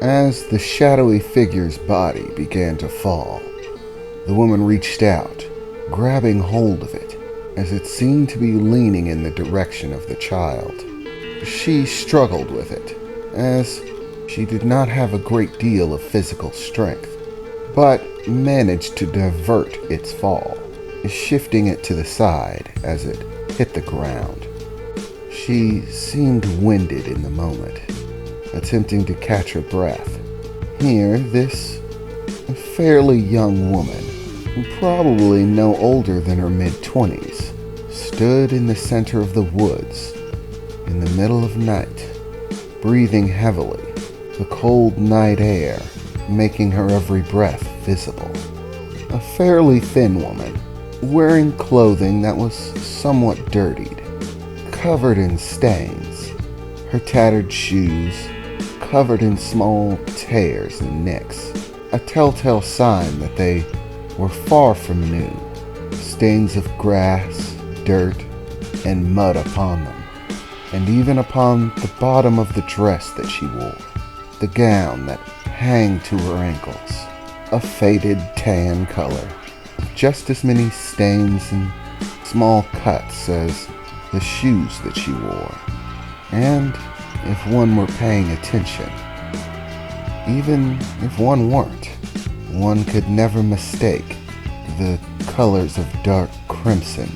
As the shadowy figure's body began to fall, the woman reached out, grabbing hold of it, as it seemed to be leaning in the direction of the child. She struggled with it, as she did not have a great deal of physical strength, but managed to divert its fall, shifting it to the side as it hit the ground. She seemed winded in the moment, attempting to catch her breath. Here, this fairly young woman, probably no older than her mid-20s, stood in the center of the woods, in the middle of night, breathing heavily, the cold night air making her every breath visible. A fairly thin woman, wearing clothing that was somewhat dirtied, covered in stains, her tattered shoes covered in small tears and nicks, a telltale sign that they were far from new, stains of grass, dirt, and mud upon them, and even upon the bottom of the dress that she wore, the gown that hung to her ankles, a faded tan color, just as many stains and small cuts as the shoes that she wore. And if one were paying attention, even if one weren't, one could never mistake the colors of dark crimson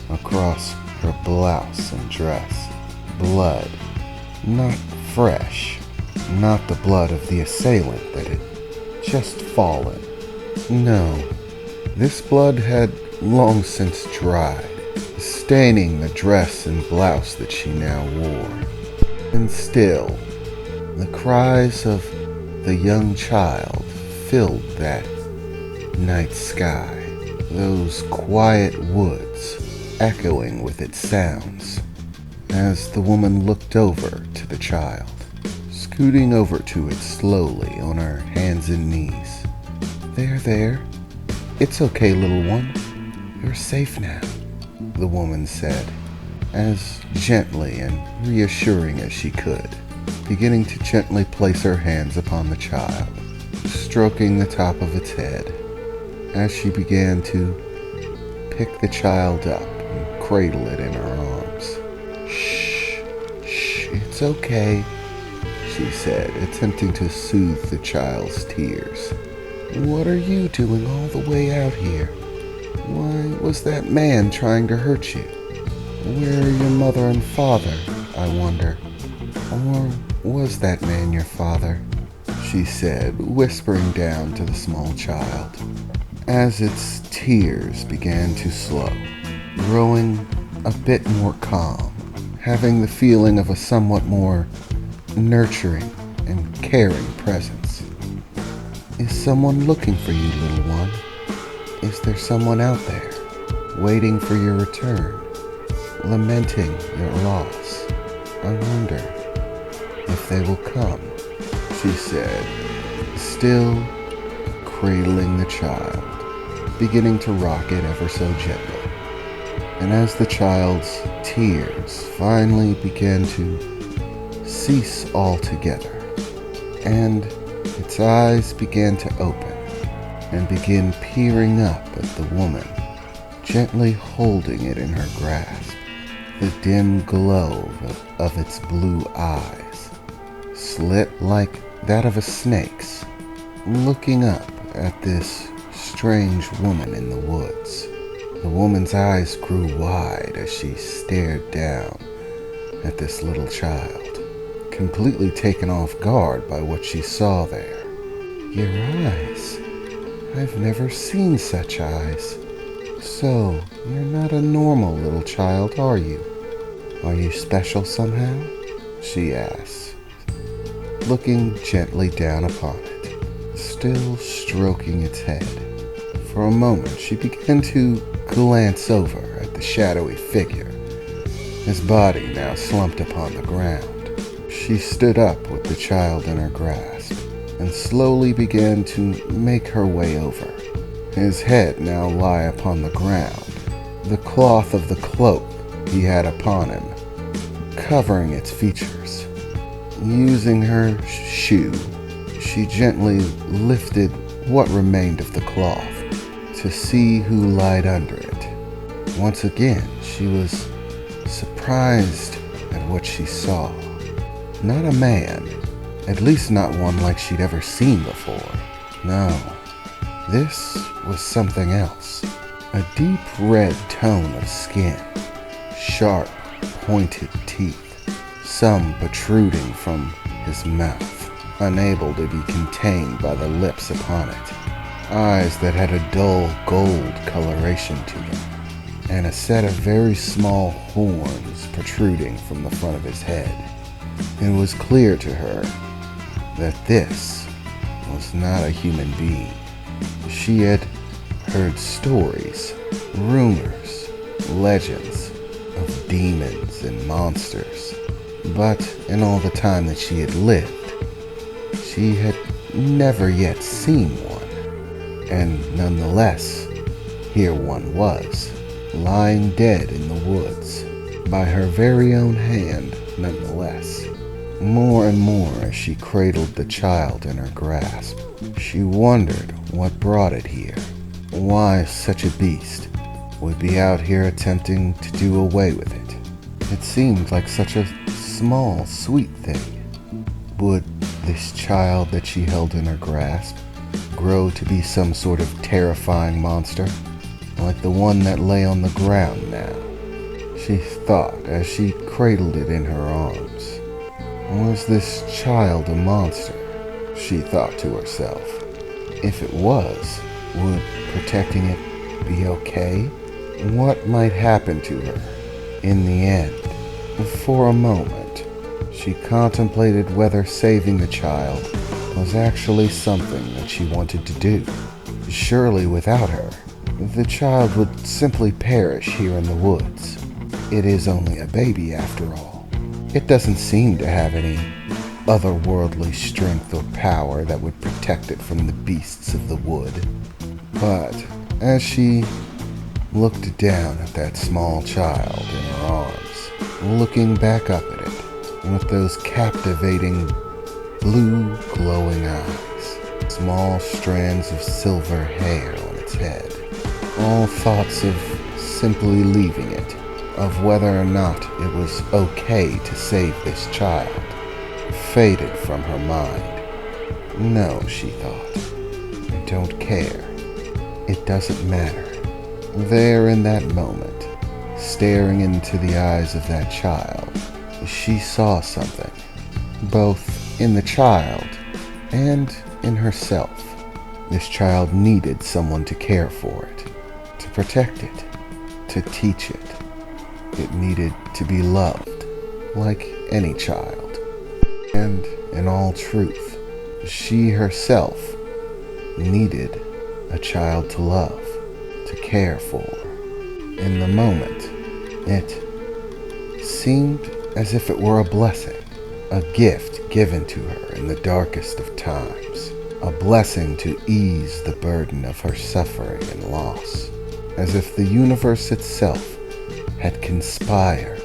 across her blouse and dress. Blood, not fresh, not the blood of the assailant that had just fallen. No, this blood had long since dried, staining the dress and blouse that she now wore. And still, the cries of the young child filled that night sky, those quiet woods echoing with its sounds, as the woman looked over to the child, scooting over to it slowly on her hands and knees. There. It's okay, little one. You're safe now, the woman said, as gently and reassuring as she could, beginning to gently place her hands upon the child, stroking the top of its head, as she began to pick the child up and cradle it in her arms. Shh, it's okay, she said, attempting to soothe the child's tears. What are you doing all the way out here? Why was that man trying to hurt you? Where are your mother and father, I wonder? Or was that man your father? She said, whispering down to the small child, as its tears began to slow, growing a bit more calm, having the feeling of a somewhat more nurturing and caring presence. Is someone looking for you, little one? Is there someone out there, waiting for your return, lamenting your loss? I wonder if they will come, she said, still cradling the child, beginning to rock it ever so gently. And as the child's tears finally began to cease altogether, and its eyes began to open and begin peering up at the woman, gently holding it in her grasp, the dim glow of its blue eyes, slit like that of a snake's, looking up at this strange woman in the woods. The woman's eyes grew wide as she stared down at this little child, completely taken off guard by what she saw there. Your eyes. I've never seen such eyes. So, you're not a normal little child, are you? Are you special somehow? She asked, looking gently down upon it, still stroking its head. For a moment, she began to glance over at the shadowy figure, his body now slumped upon the ground. She stood up with the child in her grasp and slowly began to make her way over. His head now lay upon the ground, the cloth of the cloak he had upon him covering its features. Using her shoe She gently lifted what remained of the cloth to see who lied under it. Once again, she was surprised at what she saw. Not a man, at least not one like she'd ever seen before. No, this was something else. A deep red tone of skin, sharp, pointed teeth, some protruding from his mouth, unable to be contained by the lips upon it. Eyes that had a dull gold coloration to them, and a set of very small horns protruding from the front of his head. It was clear to her that this was not a human being. She had heard stories, rumors, legends of demons and monsters, but in all the time that she had lived, she had never yet seen one. And nonetheless, here one was, lying dead in the woods, by her very own hand nonetheless. More and more as she cradled the child in her grasp, she wondered what brought it here. Why such a beast would be out here attempting to do away with it. It seemed like such a small, sweet thing. Would this child that she held in her grasp grow to be some sort of terrifying monster, like the one that lay on the ground now? She thought as she cradled it in her arms. Was this child a monster? She thought to herself. If it was, would protecting it be okay? What might happen to her in the end? For a moment, she contemplated whether saving the child was actually something that she wanted to do. Surely without her, the child would simply perish here in the woods. It is only a baby after all. It doesn't seem to have any otherworldly strength or power that would protect it from the beasts of the wood. But as she looked down at that small child in her arms, looking back up at it with those captivating blue glowing eyes, small strands of silver hair on its head, all thoughts of simply leaving it, of whether or not it was okay to save this child, faded from her mind. No, she thought, I don't care. It doesn't matter. There in that moment, staring into the eyes of that child, she saw something, both in the child and in herself. This child needed someone to care for it, to protect it, to teach it. It needed to be loved, like any child. And in all truth, she herself needed a child to love, to care for. In the moment, it seemed as if it were a blessing, a gift given to her in the darkest of times, a blessing to ease the burden of her suffering and loss, as if the universe itself had conspired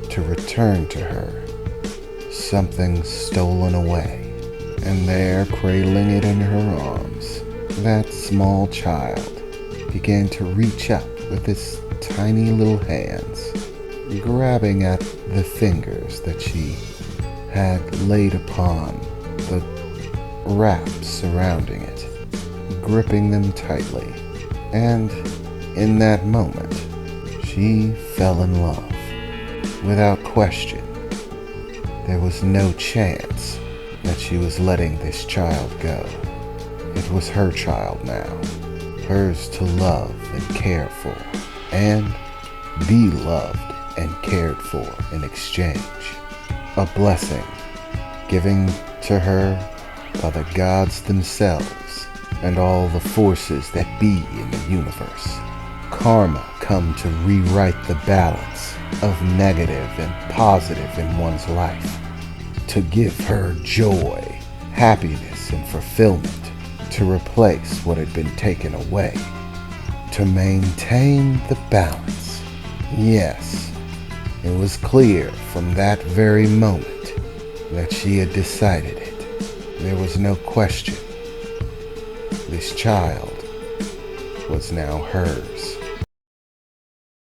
to return to her something stolen away. And there, cradling it in her arms, that small child began to reach up with its tiny little hands, grabbing at the fingers that she had laid upon the wraps surrounding it, gripping them tightly. And in that moment, she fell in love. Without question, there was no chance that she was letting this child go. It was her child now, hers to love and care for, and be loved and cared for in exchange. A blessing given to her by the gods themselves and all the forces that be in the universe. Karma come to rewrite the balance of negative and positive in one's life, to give her joy, happiness, and fulfillment, to replace what had been taken away, to maintain the balance. Yes, it was clear from that very moment that she had decided it. There was no question. This child was now hers.